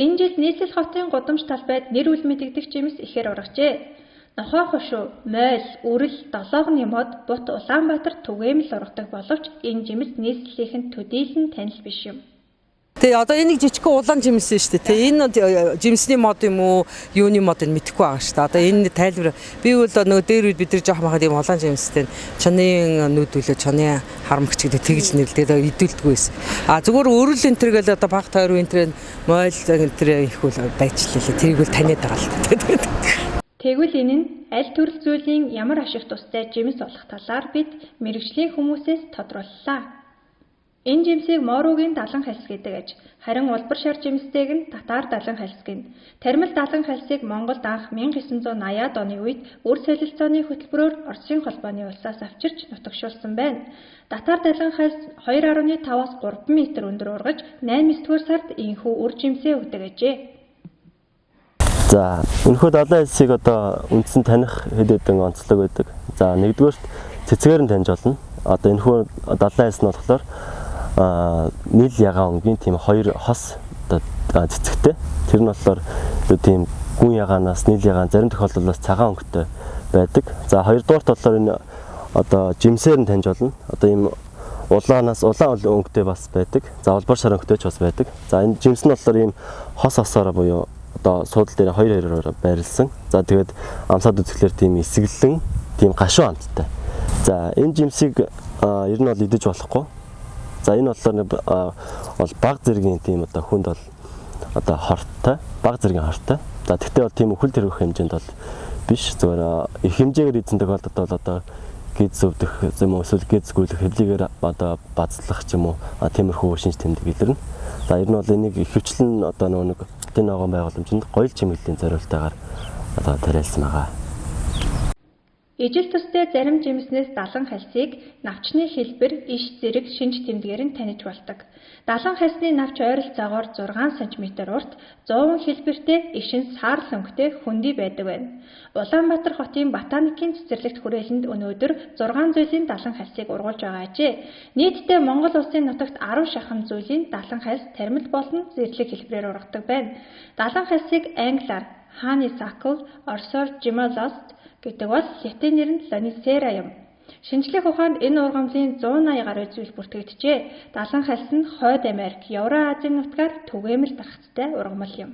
Энэ жил нийслэл хотын гудамж талбайд нэр үл мэдэгдэх жимс ихээр ургажээ. Нохой хошуу, мойл, үрэл, долоогны мод, бут Улаанбаатар түгээмэл ургадаг боловч энэ жимс нийслэлийнхэн төдийлөн танил биш юм. Тэгээ одоо энийг жижигхэн улаан жимс шүү дээ. Тэгээ энэ жимсний мод юм уу, юуны мод нь мэдэхгүй байгаа шүү дээ. Одоо энэ тайлбар би бол нөгөө дээр үед бид нар жоох махад юм улаан жимстэй чонын нүүдүүлээ чоны харамгч гэдэг тэгж нэрлэдэг идэвлдэг байсан. А зүгээр өрөл энэ төр гэл одоо баг тойроо энэ төр мойл энэ төр их бол байжлаа. Тэрийг бол таниад байгаа л. Тэгвэл энэ нь аль төрөл зүйлийн ямар ашиг тустай жимс болох талаар бид мэрэгжлийн хүмүүсээс тодрууллаа. Энэ жимсийг Моруугийн далан хальс гэдэг аж, харин улбар шар жимстэйг нь татар далан хальс гэнэ. Тармил далан хальсыг Монголд анх 1980-аад оны үед үр солилцооны хөтөлбөрөөр Оросын холбооны улсаас авчирч нутагшуулсан байна. Татар далан хальс 2.5-аас 3 м өндөр ургаж 8-9-р сард энэхүү үр жимсээ өгдөг ажээ. За, энэхүү далан хальсыг одоо үндсэн таних хэд хэдэн онцлог байдаг. За, нэгдүгээрт цэцгээр нь таньж олно. Одоо энэхүү далан хальс нь болохоор нийл ягаан өнгийн тийм хоёр хос цэцэгтэй. Тэр нь болохоор тийм гүн ягаанаас нийл ягаан зарим тохиолдолд цагаан өнгөтэй байдаг. За хоёрдугаарт болохоор энэ одоо жимсээр нь таньж олно. Одоо ийм улаан өнгөтэй бас байдаг. За улбар шар өнгөтэй ч бас байдаг. За энэ жимс нь болохоор ийм хос хосоор буюу одоо суудал дээр хоёр байрлсан. За тэгээд амсаад үзэхлээр тийм эсгэлэн тийм гашуун амттай. За энэ жимсийг ер нь бол идэж болохгүй. За энэ бол баг зэргийн тийм одоо хүнд бол одоо хортой, баг зэргийн хортой. За тэгтээ бол тийм хөл тэргөх хэмжээнд бол биш. Зүгээр их хэмжээгээр эзэн тохиолдолд бол одоо гиз өвдөх юм уу эсвэл гиз гүйлэх хэвлийгээр одоо бацлах ч юм уу тиймэрхүү шинж тэмдэг илэрнэ. За ер нь бол энийг ихэвчлэн одоо нэг хотын ногоон байгууламжинд гоёл чимэглэлийн зориултаагаар одоо тариалсан байгаа. Ижил төстэй зарим жимснээс далан хальсыг навчны хэлбэр, иш зэрэг шинж тэмдгээр нь таних болдог. Далан хальсны навч ойролцоогоор 6 см урт, 100 хэлбэртэй ишин саарл өнгөтэй хөндөй байдаг байна. Улаанбаатар хотын ботаникийн цэцэрлэгт хүрээлэнд өнөөдөр 6 зүйлийн далан хальсыг ургуулж байгаа ажээ. Нийтдээ Монгол улсын нутагт 10 шахан зүйлийн далан хальс тармил болон зэрлэг хэлбэрээр ургадаг байна. Далан хальсыг англиар honeysuckle, орсоор gymnozost гэдэг бол латин нэр нь Lonicera юм. Шинжлэх ухаанд энэ ургамлын 180 гаруй зүйл бүртгэгджээ. Далан хальс нь Хойд Америк, Евразийн нутгаар түгээмэл тархацтай ургамал юм.